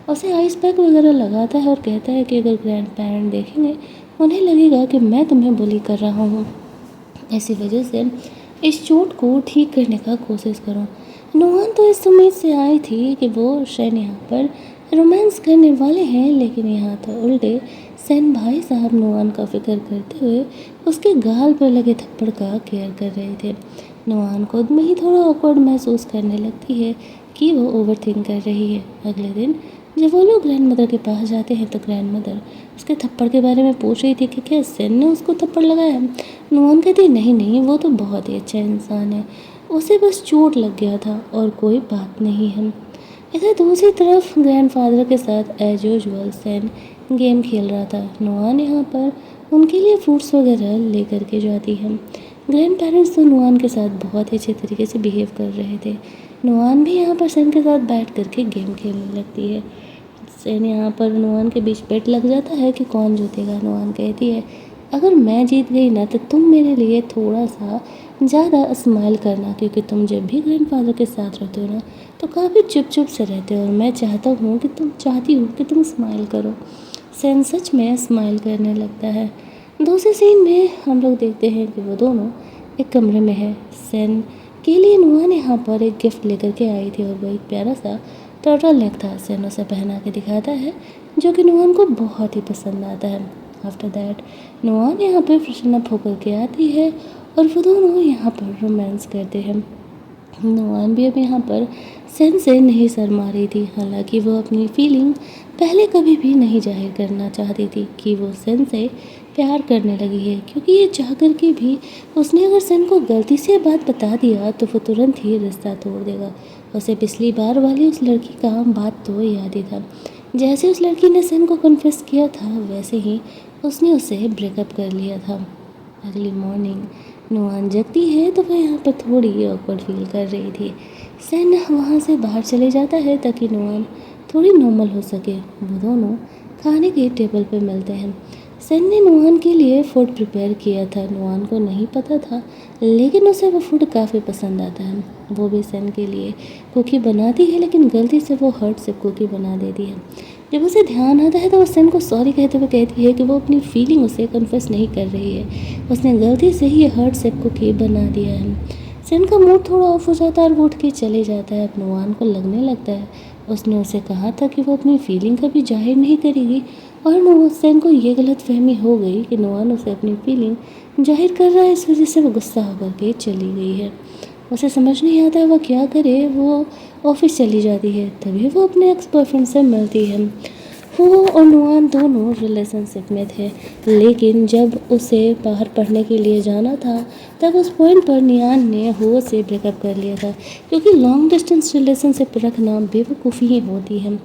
उसे आइस पैक वगैरह लगाता है और कहता है कि अगर ग्रैंड पेरेंट देखेंगे उन्हें लगेगा कि मैं तुम्हें बुली कर रहा हूँ, इसी वजह से इस चोट को ठीक करने का कोशिश करो। नुआन तो इस उम्मीद से आई थी कि वो सैन यहाँ पर रोमांस करने वाले हैं, लेकिन यहाँ तो उल्टे सैन भाई साहब नुआन का फिक्र करते हुए उसके गाल पर लगे थप्पड़ का केयर कर रहे थे। नुआन खुद में ही थोड़ा ऑकवर्ड महसूस करने लगती है कि वो ओवरथिंक कर रही है। अगले दिन जब वो लोग ग्रैंड मदर के पास जाते हैं तो ग्रैंड मदर उसके थप्पड़ के बारे में पूछ रही थी कि क्या सैन ने उसको थप्पड़ लगाया। नुआन कहती है, नहीं नहीं, वो तो बहुत ही अच्छा इंसान है, उसे बस चोट लग गया था और कोई बात नहीं है। इधर दूसरी तरफ ग्रैंडफादर के साथ एज यूजुअल सैन गेम खेल रहा था। नुआन यहाँ पर उनके लिए फ्रूट्स वगैरह लेकर के जाती है। ग्रैंड पेरेंट्स तो नुआन के साथ बहुत ही अच्छे तरीके से बिहेव कर रहे थे। नुआन भी यहाँ पर सैन के साथ बैठ करके गेम खेलने लगती है। सैन यहाँ पर नुआन के बीच बेट लग जाता है कि कौन जीतेगा। नुआन कहती है, अगर मैं जीत गई ना तो तुम मेरे लिए थोड़ा सा ज़्यादा स्माइल करना, क्योंकि तुम जब भी ग्रैंडफादर के साथ रहते हो ना तो काफ़ी चुप चुप से रहते हो और मैं चाहती हूँ कि तुम स्माइल करो। सैन सच में स्माइल करने लगता है। दूसरे सीन में हम लोग देखते हैं कि वो दोनों एक कमरे में है। सैन के लिए नुआन यहाँ पर एक गिफ्ट लेकर के आई थी और वो एक प्यारा सा टर्टल नेक था। सैन उसे पहना के दिखाता है जो कि नुआन को बहुत ही पसंद आता है। आफ्टर दैट नुआन यहाँ पर फ्रेशन अप होकर के आती है और वो दोनों यहाँ पर रोमांस करते हैं। नुआन भी अब यहाँ पर सैन से नहीं शर्मा रही थी, हालांकि वो अपनी फीलिंग पहले कभी भी नहीं जाहिर करना चाहती थी कि वो सैन से प्यार करने लगी है, क्योंकि ये चाह कर के भी उसने अगर सैन को गलती से बात बता दिया तो वो तुरंत ही रिश्ता तोड़ देगा। उसे पिछली बार वाली उस लड़की का बात तो याद ही था। जैसे उस लड़की ने सैन को कन्फेस किया था वैसे ही उसने उसे ब्रेकअप कर लिया था। अगली मॉर्निंग नुआन जगती है तो वह यहाँ पर थोड़ी ऑकवर्ड फील कर रही थी। सैन वहाँ से बाहर चले जाता है ताकि नुआन थोड़ी नॉर्मल हो सके। वो दोनों खाने के टेबल पर मिलते हैं। सैन ने नुआन के लिए फूड प्रिपेयर किया था। नुआन को नहीं पता था, लेकिन उसे वो फूड काफ़ी पसंद आता है। वो भी सैन के लिए कुकी बनाती है, लेकिन गलती से वो हर्ट से कुकी बना देती है। जब उसे ध्यान आता है तो वो सैन को सॉरी कहते हुए कहती है कि वो अपनी फीलिंग उसे कन्फेस नहीं कर रही है, उसने गलती से ही ये हर्ट से कुकी बना दिया है। सैन का मूड थोड़ा ऑफ हो जाता है और वो उठ के चले जाता है। अब नुआन को लगने लगता है उसने उसे कहा था कि वो अपनी फीलिंग कभी जाहिर नहीं करेगी, और सैन को ये गलत फहमी हो गई कि नुआन उसे अपनी फीलिंग जाहिर कर रहा है, इस वजह से वो गुस्सा होकर के चली गई है। उसे समझ नहीं आता है वो क्या करे। वो ऑफिस चली जाती है, तभी वो अपने एक्स बॉयफ्रेंड से मिलती है। वो और नुआन दोनों रिलेशनशिप में थे, लेकिन जब उसे बाहर पढ़ने के लिए जाना था तब उस पॉइंट पर नियान ने हुओ से ब्रेकअप कर लिया था, क्योंकि लॉन्ग डिस्टेंस रिलेशनशिप रखना बेवकूफ़ी ही होती है।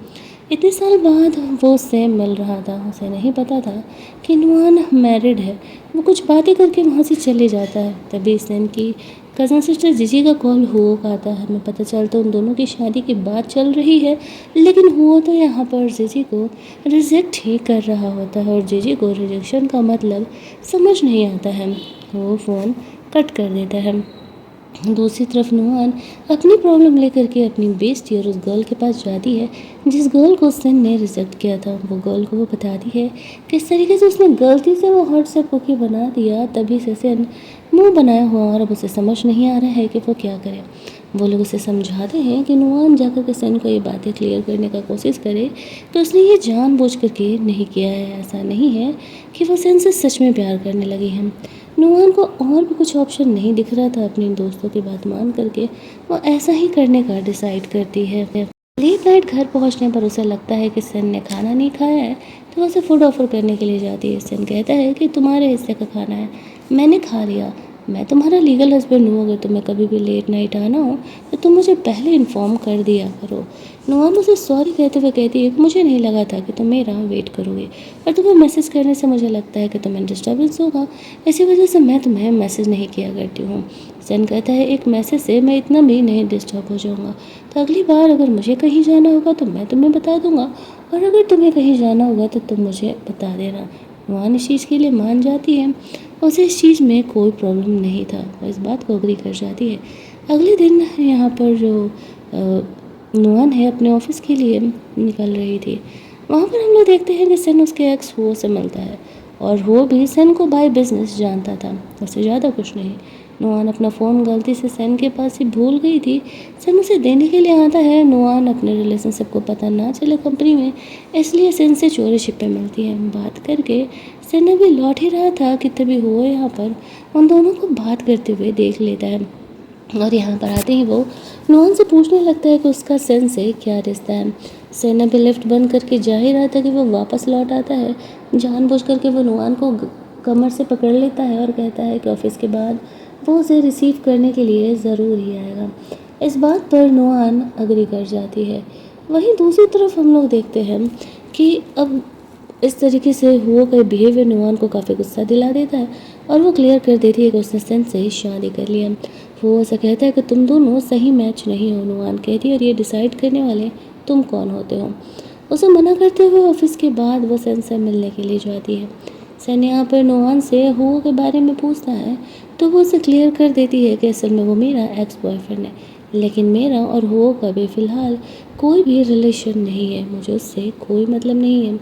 इतने साल बाद वो उससे मिल रहा था। उसे नहीं पता था कि नुआन मैरिड है। वो कुछ बातें करके वहाँ से चले जाता है। तभी सैन की कज़न सिस्टर जीजी का कॉल हुओ का आता है। हमें पता चलता उन दोनों की शादी की बात चल रही है, लेकिन हुओ तो यहाँ पर जीजी को रिजेक्ट ही कर रहा होता है और जीजी को रिजेक्शन का मतलब समझ नहीं आता है। वो फ़ोन कट कर देता है। दूसरी तरफ नुआन अपनी प्रॉब्लम लेकर के अपनी बेस्ट ईयर उस गर्ल के पास जाती है जिस गर्ल को सैन ने रिजेक्ट किया था। वो गर्ल को वो बताती है किस तरीके से उसने गलती से वो हर्ट से कुकी बना दिया, तभी से सैन मुंह बनाया हुआ और अब उसे समझ नहीं आ रहा है कि वो क्या करे। वो लोग उसे समझाते हैं कि नुआन जाकर के सैन को ये बातें क्लियर करने का कोशिश करे तो उसने ये जानबूझ करके नहीं किया है। ऐसा नहीं है कि वो सैन से सच में प्यार करने लगी है। नुआन को और भी कुछ ऑप्शन नहीं दिख रहा था अपने दोस्तों की बात मान करके वो ऐसा ही करने का डिसाइड करती है। लेट नाइट घर पहुंचने पर उसे लगता है कि सन ने खाना नहीं खाया है, तो वो उसे फूड ऑफर करने के लिए जाती है। सन कहता है कि तुम्हारे हिस्से का खाना है, मैंने खा लिया, मैं तुम्हारा लीगल हस्बैंड हूँ, अगर तुम्हें कभी भी लेट नाइट आना हो तो तुम मुझे पहले इन्फॉर्म कर दिया करो। नुआन उसे सॉरी कहते हुए कहती है कि मुझे नहीं लगा था कि तुम मेरा वेट करोगे, और तुम्हें मैसेज करने से मुझे लगता है कि तुम्हें डिस्टर्बेंस होगा, इसी वजह से मैं तुम्हें मैसेज नहीं किया करती हूँ। सन कहता है एक मैसेज से मैं इतना भी नहीं डिस्टर्ब हो जाऊँगा, तो अगली बार अगर मुझे कहीं जाना होगा तो मैं तुम्हें बता दूँगा, और अगर तुम्हें कहीं जाना होगा तो तुम मुझे बता देना। नुआन इस चीज़ के लिए मान जाती है, उसे इस चीज़ में कोई प्रॉब्लम नहीं था, वो इस बात को अग्री कर जाती है। अगले दिन यहाँ पर जो नुआन है अपने ऑफिस के लिए निकल रही थी, वहाँ पर हम लोग देखते हैं कि सन उसके एक्स हो से मिलता है, और वो भी सन को बाय बिजनेस जानता था, उससे ज़्यादा कुछ नहीं। नुआन अपना फ़ोन गलती से सन के पास ही भूल गई थी, सन उसे देने के लिए आता है। नुआन अपने रिलेशनशिप को पता ना चले कंपनी में, इसलिए सन से चोरी छिपे मिलती है। बात करके सन अभी लौट ही रहा था कि तभी वो यहाँ पर उन दोनों को बात करते हुए देख लेता है, और यहाँ पर आते ही वो नुआन से पूछने लगता है कि उसका सन से क्या रिश्ता है। सन अभी लिफ्ट बंद करके जा ही रहा था कि वो वापस लौट आता है। जानबूझ करके वो नुआन को कमर से पकड़ लेता है और कहता है कि ऑफिस के बाद वो उसे रिसीव करने के लिए ज़रूर ही आएगा। इस बात पर नुआन अग्री कर जाती है। वहीं दूसरी तरफ हम लोग देखते हैं कि अब इस तरीके से हुआ का बिहेवियर नुआन को काफ़ी गुस्सा दिला देता है, और वो क्लियर कर देती है कि उसने सन से शादी कर लिया। वो ऐसा कहता है कि तुम दोनों सही मैच नहीं हो, नुआन कहती है, और ये डिसाइड करने वाले तुम कौन होते हो। उसे मना करते हुए ऑफिस के बाद वो सन से मिलने के लिए जाती है। सन यहाँ पर नुआन से हुओ के बारे में पूछता है, तो वो उसे क्लियर कर देती है कि असल में वो मेरा एक्स बॉयफ्रेंड है, लेकिन मेरा और हुओ का भी फ़िलहाल कोई भी रिलेशन नहीं है, मुझे उससे कोई मतलब नहीं है।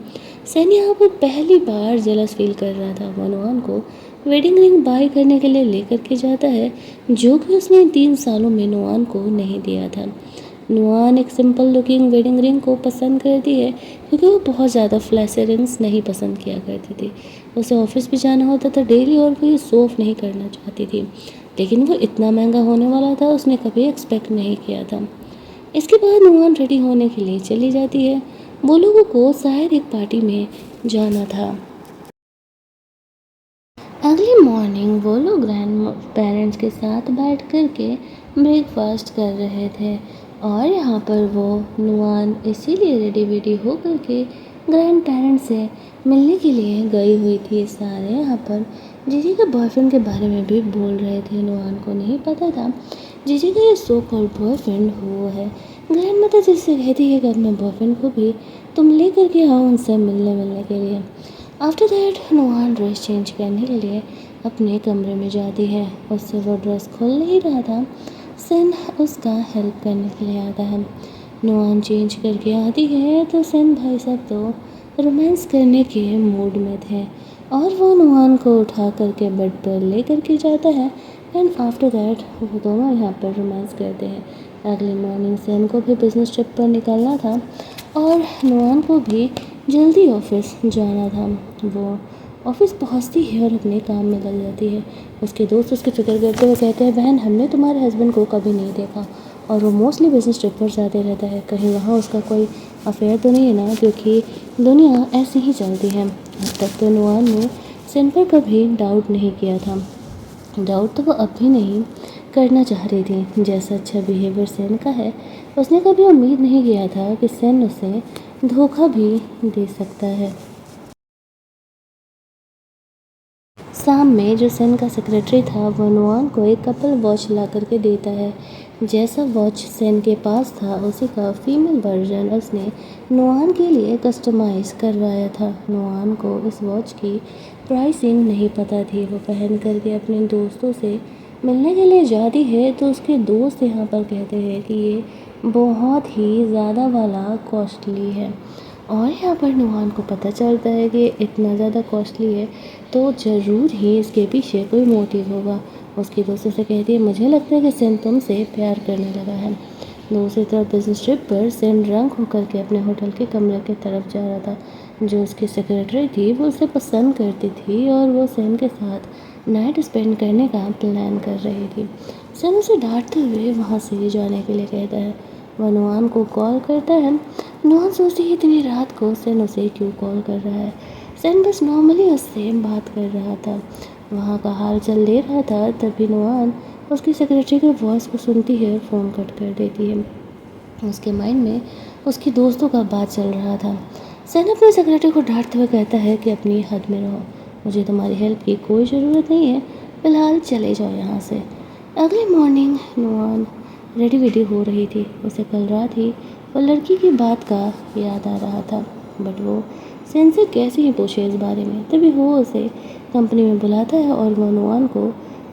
सन यहाँ पर पहली बार जेलस फील कर रहा था। वो नुआन को वेडिंग रिंग बाय करने के लिए लेकर के जाता है, जो कि उसने 3 सालों में नुआन को नहीं दिया था। नुआन एक सिंपल लुकिंग वेडिंग रिंग को पसंद करती है, क्योंकि वो बहुत ज़्यादा फ्लैशी रिंग्स नहीं पसंद किया करती थी। उसे ऑफिस भी जाना होता था डेली, और वो ये शो ऑफ नहीं करना चाहती थी, लेकिन वो इतना महंगा होने वाला था उसने कभी एक्सपेक्ट नहीं किया था। इसके बाद नुआन रेडी होने के लिए चली जाती है। वो लोगों को शायद एक पार्टी में जाना था। अगली मॉर्निंग वो लोग ग्रैंड पेरेंट्स के साथ बैठ कर के ब्रेकफास्ट कर रहे थे, और यहाँ पर वो नुआन इसीलिए रेडी वेडी हो कर के ग्रैंड पेरेंट्स से मिलने के लिए गई हुई थी। सारे यहाँ पर जीजी के बॉयफ्रेंड के बारे में भी बोल रहे थे, नुआन को नहीं पता था जीजी का ये सो कॉल्ड बॉयफ्रेंड वो है। ग्रैंड मदर जिससे कहती है कि अपने बॉयफ्रेंड को भी तुम ले करके आओ उनसे मिलने के लिए। After that Nuwan dress change करने के लिए अपने कमरे में जाती है। उससे वो ड्रेस खोल नहीं रहा था, सन उसका हेल्प करने के लिए आता है। नुआन चेंज करके आती है तो सन भाई साहब तो रोमांस करने के मूड में थे, और वो नुआन को उठा करके बेड पर ले करके जाता है, एंड आफ्टर दैट वो दोनों यहाँ पर रोमांस करते हैं। अगली मॉर्निंग सन को भी बिजनेस ट्रिप पर निकलना था, और नुआन को भी जल्दी ऑफिस जाना था। वो ऑफिस पहुंचती है और अपने काम में लग जाती है। उसके दोस्त उसकी फिक्र करते हुए कहते हैं, बहन हमने तुम्हारे हस्बैंड को कभी नहीं देखा, और वो मोस्टली बिजनेस ट्रिप पर जाते रहता है, कहीं वहाँ उसका कोई अफेयर तो नहीं है ना, क्योंकि दुनिया ऐसे ही चलती है। अब तक तो नुआन ने सन पर कभी डाउट नहीं किया था। डाउट तो वो अब भी नहीं करना चाह रही थी। जैसा अच्छा बिहेवियर सन का है, उसने कभी उम्मीद नहीं किया था कि सन उसे धोखा भी दे सकता है। शाम में जो सन का सेक्रेटरी था वो नुआन को एक कपल वॉच ला करके देता है। जैसा वॉच सन के पास था उसी का फीमेल वर्जन उसने नुआन के लिए कस्टमाइज़ करवाया था। नुआन को इस वॉच की प्राइसिंग नहीं पता थी। वो पहन करके अपने दोस्तों से मिलने के लिए जाती है, तो उसके दोस्त यहाँ पर कहते हैं कि ये बहुत ही ज़्यादा वाला कॉस्टली है, और यहाँ पर नुआन को पता चलता है कि इतना ज़्यादा कॉस्टली है तो ज़रूर ही इसके पीछे कोई मोटिव होगा। उसकी दोस्तों से कहती है, मुझे लगता है कि सन तुमसे प्यार करने लगा है। दूसरी तरफ बिजनेस ट्रिप पर सन ड्रंक होकर के अपने होटल के कमरे की तरफ जा रहा था। जो उसकी सेक्रेटरी थी वो उसे पसंद करती थी, और वो सन के साथ नाइट स्पेंड करने का प्लान कर रही थी। सेन उसे डांटते हुए वहाँ से जाने के लिए कहता है। वह नुआन को कॉल करता है। नुआन सोचती है इतनी रात को सेन उसे क्यों कॉल कर रहा है। सेन बस नॉर्मली उससे बात कर रहा था, वहाँ का हाल चाल ले रहा था। तभी नुआन उसकी सेक्रेटरी के वॉइस को सुनती है, फ़ोन कट कर देती है। उसके माइंड में उसकी दोस्तों का बात चल रहा था। सेन अपने सेक्रेटरी को डांटते हुए कहता है कि अपनी हद में रहो, मुझे तुम्हारी हेल्प की कोई ज़रूरत नहीं है, फ़िलहाल चले जाओ यहाँ से। अगली मॉर्निंग नुआन रेडी वेडी हो रही थी। उसे कल रात ही वो लड़की की बात का याद आ रहा था, बट वो सेन से कैसे ही पूछे इस बारे में। तभी वो उसे कंपनी में बुलाता है और वो नुआन को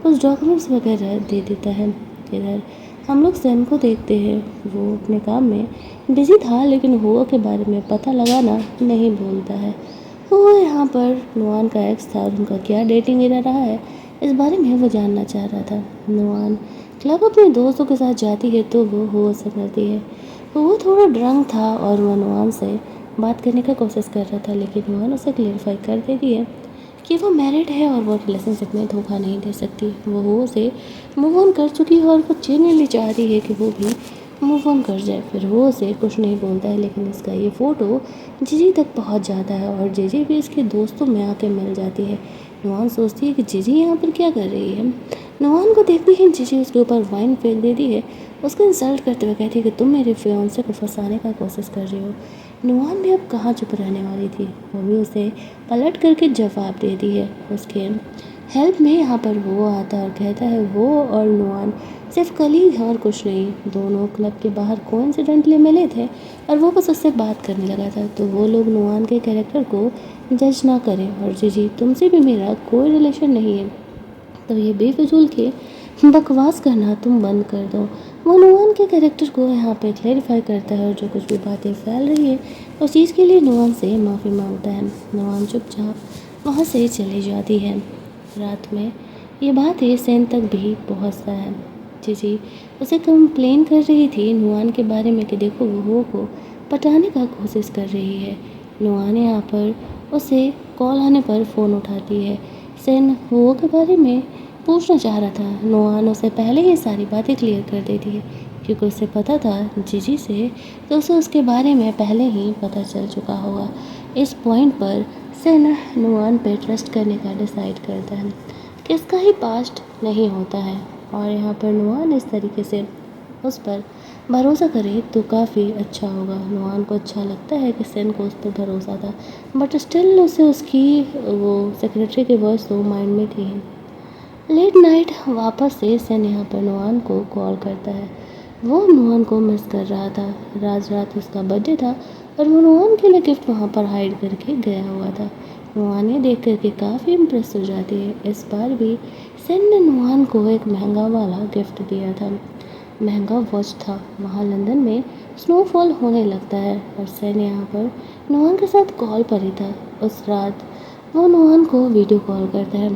कुछ डॉक्यूमेंट्स वगैरह दे देता है। इधर हम लोग सेन को देखते हैं, वो अपने काम में बिजी था लेकिन हुआ के बारे में पता लगाना नहीं भूलता है। वो यहाँ पर नुआन का एक्स था और उनका क्या डेटिंग एरा रहा है इस बारे में वो जानना चाह रहा था। नुआन क्लब अपने दोस्तों के साथ जाती है तो वो हुआ से मिलती है। वो थोड़ा ड्रंक था और वो नुआन से बात करने का कोशिश कर रहा था, लेकिन नुआन उसे क्लेरिफाई कर देती है कि वो मैरिड है और वो रिलेशनशिप में धोखा नहीं दे सकती। वो उसे मूव ऑन कर चुकी है और वो जेन्युइनली चाह रही है कि वो भी मूव ऑन कर जाए। फिर वो उसे कुछ नहीं बोलता है, लेकिन इसका ये फ़ोटो जीजी तक पहुंच जाता है और जीजी भी इसके दोस्तों में आके मिल जाती है। नुआन सोचती है कि जीजी यहाँ पर क्या कर रही है। नुआन को देखती है जीजी उसके ऊपर वाइन फेंक देती है, उसको इंसल्ट करते हुए कहती है कि तुम मेरे फियांसे को फंसाने का कोशिश कर रही हो। नुआन भी अब कहाँ चुप रहने वाली थी, वो भी उसे पलट करके जवाब देती है। उसके हेल्प में यहाँ पर वो आता और कहता है वो और नुआन सिर्फ कलीग हैं और कुछ नहीं। दोनों क्लब के बाहर कोइंसिडेंटली मिले थे और वो बस उससे बात करने लगा था। तो वो लोग नुआन के कैरेक्टर को जज ना करें और जीजी तुमसे भी मेरा कोई रिलेशन नहीं है, तो ये बेफिजूल के बकवास करना तुम बंद कर दो। वो नुआन के कैरेक्टर को यहाँ पे क्लेरिफाई करता है और जो कुछ भी बातें फैल रही है उस चीज़ के लिए नुआन से माफ़ी मांगता है। नुआन चुपचाप वहाँ से चली जाती है। रात में ये बातें सेन तक भी पहुँचता है। जीजी उसे कंप्लेन कर रही थी नुआन के बारे में कि देखो वो को पटाने का कोशिश कर रही है। नुआन यहाँ पर उसे कॉल आने पर फ़ोन उठाती है। सेन वो के बारे में पूछना चाह रहा था। नुआन उसे पहले ही सारी बातें क्लियर कर देती है क्योंकि उसे पता था जीजी से, तो उसे उसके बारे में पहले ही पता चल चुका होगा। इस पॉइंट पर सेन नुआन पे ट्रस्ट करने का डिसाइड करता है। किसका ही पास्ट नहीं होता है और यहाँ पर नुआन इस तरीके से उस पर भरोसा करे तो काफ़ी अच्छा होगा। नुआन को अच्छा लगता है कि सेन को उस पर भरोसा था, बट स्टिल उसे उसकी वो सेक्रेटरी की वॉइस तो माइंड में थी। लेट नाइट वापस से सेन यहाँ पर नुआन को कॉल करता है। वो नुआन को मिस कर रहा था। रात उसका बर्थडे था और वो नुआन के लिए गिफ्ट वहाँ पर हाइड करके गया हुआ था। नुआन ये देख करके काफ़ी इम्प्रेस हो जाती है। इस बार भी सेन ने नुआन को एक महंगा वाला गिफ्ट दिया था। महंगा वॉच था। वहाँ लंदन में स्नोफॉल होने लगता है और सेन यहाँ पर नुआन के साथ कॉल पर ही था। उस रात वो नुआन को वीडियो कॉल करता है।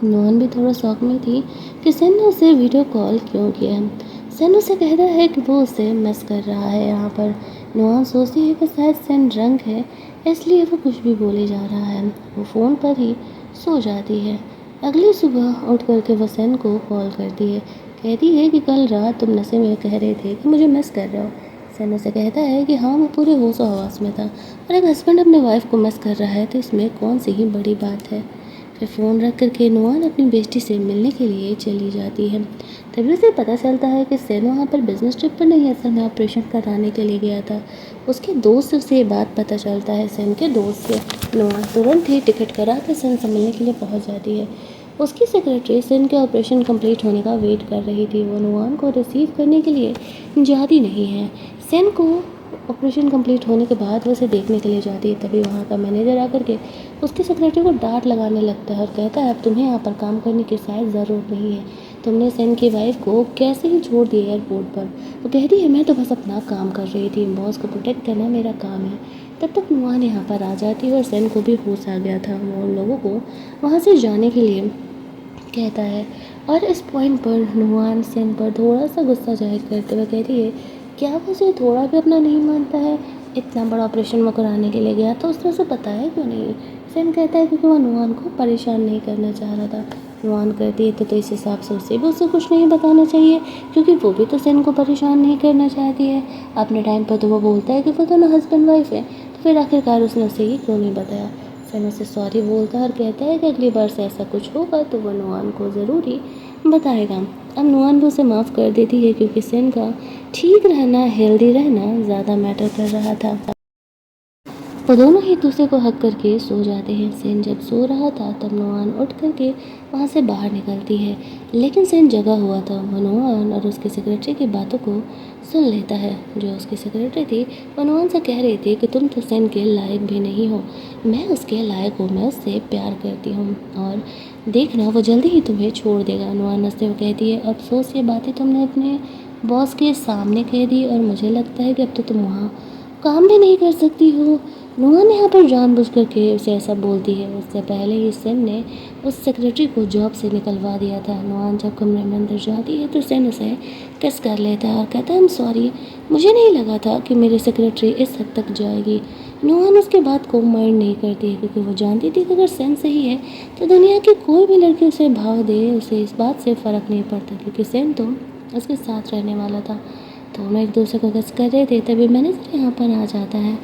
नुआन भी थोड़ा शॉक में थी कि सेन ने उसे वीडियो कॉल क्यों किया है। सेन उसे कहता है कि वो उसे मिस कर रहा है। यहाँ पर नुआन सोचती है कि शायद सेन ड्रंक है इसलिए वो कुछ भी बोले जा रहा है। वो फ़ोन पर ही सो जाती है। अगली सुबह उठ करके वो सेन को कॉल करती है, कहती है कि कल रात तुम नशे में कह रहे थे कि मुझे मिस कर रहे हो। सेन उसे कहता है कि हाँ, वो पूरे होश हवास में था और एक हस्बैंड अपने वाइफ को मिस कर रहा है तो इसमें कौन सी ही बड़ी बात है। फिर फ़ोन रख करके नुआन अपनी बेस्टी से मिलने के लिए चली जाती है। तभी उसे पता चलता है कि सेन वहाँ पर बिजनेस ट्रिप पर नहीं, असल में ऑपरेशन कराने के लिए गया था। उसके दोस्त से ये बात पता चलता है, सेन के दोस्त से। नुआन तुरंत ही टिकट करा कर सेन से मिलने के लिए पहुँच जाती है। उसकी सेक्रेटरी सेन के ऑपरेशन कंप्लीट होने का वेट कर रही थी। वो नुआन को रिसीव करने के लिए जाती नहीं है। सेन को ऑपरेशन कंप्लीट होने के बाद वो उसे देखने के लिए जाती है। तभी वहाँ का मैनेजर आकर के उसकी सेक्रेटरी को डांट लगाने लगता है और कहता है अब तुम्हें यहाँ पर काम करने की शायद ज़रूरत नहीं है, तुमने सेन की वाइफ को कैसे ही छोड़ दिया एयरपोर्ट पर। वो कहती है मैं तो बस अपना काम कर रही थी, बॉस को प्रोटेक्ट करना मेरा काम है। तब तक नुआन यहाँ पर आ जाती है और सेन को भी होश आ गया था। वो उन लोगों को वहाँ से जाने के लिए कहता है और इस पॉइंट पर नुआन सेन पर थोड़ा सा गुस्सा जाहिर करते हुए कहती है क्या वो उसे थोड़ा भी अपना नहीं मानता है। इतना बड़ा ऑपरेशन वो कराने के लिए गया तो उसने उसे बताया क्यों नहीं। सेन कहता है क्योंकि वो नुआन को परेशान नहीं करना चाह रहा था। नुआन कहती है तो इस हिसाब से उसे भी उससे कुछ नहीं बताना चाहिए, क्योंकि वो भी तो सेन को परेशान नहीं करना चाहती है। अपने टाइम पर तो वो बोलता है कि वो दोनों हस्बैंड वाइफ है, तो फिर आखिरकार उसने उसे ये क्यों नहीं बताया। सेन उसे सॉरी बोलता है और कहता है कि अगली बार से ऐसा कुछ होगा तो वो नुआन को ज़रूरी बताएगा। अब नुआन भी उसे माफ़ कर देती है, क्योंकि सेन का ठीक रहना, हेल्दी रहना ज़्यादा मैटर कर रहा था। वो दोनों ही दूसरे को हक करके सो जाते हैं। सेन जब सो रहा था तब नुआन उठ करके वहाँ से बाहर निकलती है, लेकिन सेन जगा हुआ था। वो नुआन और उसके सेक्रेटरी की बातों को सुन लेता है। जो उसकी सेक्रेटरी थी वो नुआन से कह रही थी कि तुम तो सेन के लायक भी नहीं हो, मैं उसके लायक हूँ, मैं उससे प्यार करती हूँ और देखना वो जल्दी ही तुम्हें छोड़ देगा। नुआन हंसते हुए कहती है, अफसोस ये बातें तुमने अपने बॉस के सामने कह दी और मुझे लगता है कि अब तो तुम वहाँ काम भी नहीं कर सकती हो। नुआन यहाँ पर जानबूझकर के उसे ऐसा बोलती है। उससे पहले ही सेन ने उस सेक्रेटरी को जॉब से निकलवा दिया था। नुआन जब कमरे में अंदर जाती है तो सेन उसे किस कर लेता है और कहता है, आई एम सॉरी, मुझे नहीं लगा था कि मेरी सेक्रेटरी इस हद तक जाएगी। नुआन उसके बात को माइंड नहीं करती है, क्योंकि वो जानती थी कि अगर सेन सही है तो दुनिया की कोई भी लड़की उसे भाव दे, उसे इस बात से फ़र्क नहीं पड़ता, क्योंकि सेन तो उसके साथ रहने वाला था। दोनों एक दूसरे को किस कर रहे थे, तभी मैनेजर यहाँ पर आ जाता है।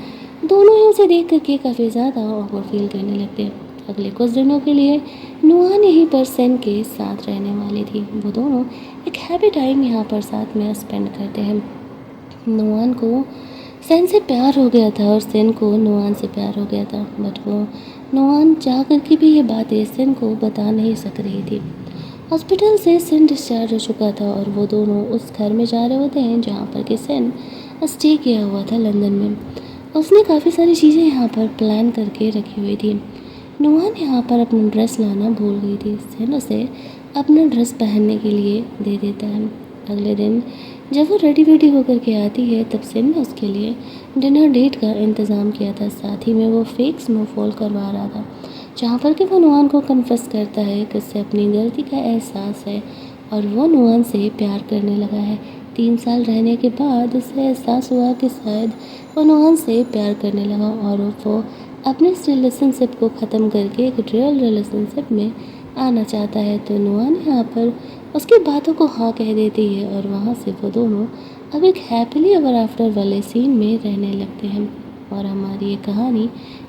दोनों ही उसे देख करके काफ़ी ज़्यादा ऑकवर्ड फील करने लगते हैं। अगले कुछ दिनों के लिए नुआन यहीं पर सेन के साथ रहने वाली थी। वो दोनों एक हैप्पी टाइम यहाँ पर साथ में स्पेंड करते हैं। नुआन को सेन से प्यार हो गया था और सेन को नुआन से प्यार हो गया था, बट वो नुआन चाह करके भी ये बातें सेन को बता नहीं सक रही थी। हॉस्पिटल से सेन डिस्चार्ज हो चुका था और वो दोनों उस घर में जा रहे होते हैं जहाँ पर कि सेन स्टे किया हुआ था लंदन में। उसने काफ़ी सारी चीज़ें यहाँ पर प्लान करके रखी हुई थी। नुआन यहाँ पर अपना ड्रेस लाना भूल गई थी। सेन उसे अपना ड्रेस पहनने के लिए दे देता है। अगले दिन जब वो रेडी होकर के आती है तब सेन ने उसके लिए डिनर डेट का इंतज़ाम किया था। साथ ही में वो फेक स्नोफॉल करवा रहा था, जहाँ पर कि वो नुआन को कन्फेस करता है कि उसे अपनी गलती का एहसास है और वो नुआन से प्यार करने लगा है। 3 साल रहने के बाद उसे एहसास हुआ कि शायद वो नुआन से प्यार करने लगा और वो अपने इस रिलेशनशिप को ख़त्म करके एक रियल रिलेशनशिप में आना चाहता है। तो नुआन यहाँ पर उसकी बातों को हाँ कह देती है और वहाँ से वो दोनों अब एक हैप्पीली एवर आफ्टर वाले सीन में रहने लगते हैं। और हमारी ये कहानी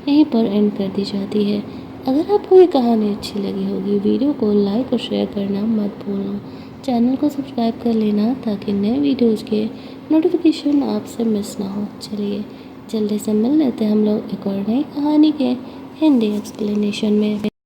यहीं पर एंड कर दी जाती है। अगर आपको ये कहानी अच्छी लगी होगी, वीडियो को लाइक और शेयर करना मत भूलना। चैनल को सब्सक्राइब कर लेना ताकि नए वीडियोज़ के नोटिफिकेशन आपसे मिस ना हो। चलिए जल्दी से मिल लेते हैं हम लोग एक और नई कहानी के हिंदी एक्सप्लेनेशन में।